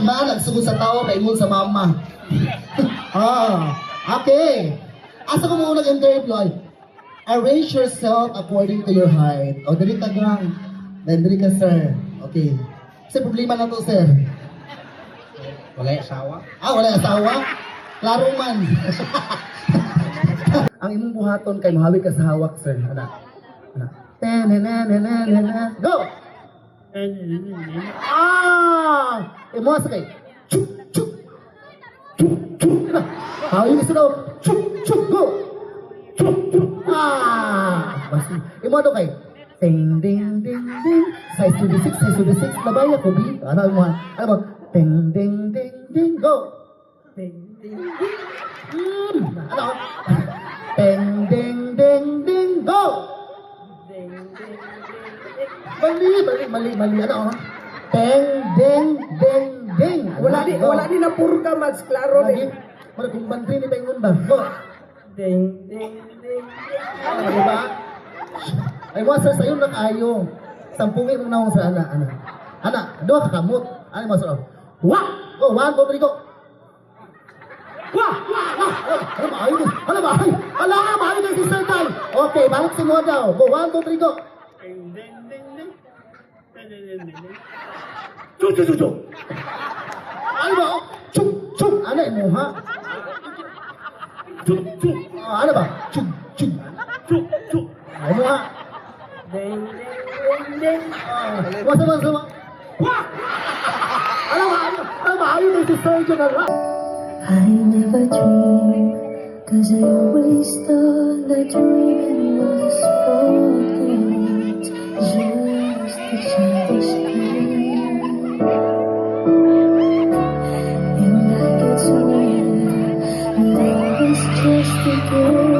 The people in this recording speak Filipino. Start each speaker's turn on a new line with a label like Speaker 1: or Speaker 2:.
Speaker 1: man, nagsugod sa tao, paingon sa mama. Okay. Asa ko muna nag-interview ay, arrange yourself according to your height. O, dali ka gang. Dali ka, sir. Okay. Kasi problema na to, sir.
Speaker 2: Wala yung asawa.
Speaker 1: Wala asawa? Klaro man. Ang imong buhaton kay mahawi ka sa hawak, sir. Ana. Go! Imo sa kay. Chuk chuk. Chuk chuk. Hawi ka sa daw. Chuk chuk. Go! Chuk chuk. Basta. Imo do kay. Ding ding ding ding. Size 26, size 26. Labay ako, bi. Ano mo? Ano mo? Ding ding ding ding. Go! Ding ding ding. Ano? Ding ding ding ding. Go! Ding ding ding. Mali. Ano? Ding ding ding ding.
Speaker 2: Wala di na purga, Mads. Klaro
Speaker 1: Lagi.
Speaker 2: din.
Speaker 1: Wala kung bantri ni Pengon ba? Go!
Speaker 2: Ding, ding, ding.
Speaker 1: Ano ba? Ay, wasa sa'yo na kayo. Sampungin mong naong sa ana. Doa ka kamot. Ano mo sa Wah! Go, 1, 2, 3, go! Wah! Ano ba? Ano ba? Wala nga, mahal na si Sir Tal. Okay, balik si Mo daw. Go, 1, 2, 3, go!
Speaker 2: Ding, ding, ding, ding. Ding, ding, ding, ding.
Speaker 1: Chuk! Ano ba? Chuk! Ano mo, ha? Chuk! Ano ba? Chuk! Ano ha?
Speaker 2: Ding, ding, ding, ding.
Speaker 1: Wasa. Wah! Ano ba? Ayun na si Sir General.
Speaker 3: I never dreamed, cause I always thought that dreaming was for things, just a childish game. And I get so mad, love is just a game.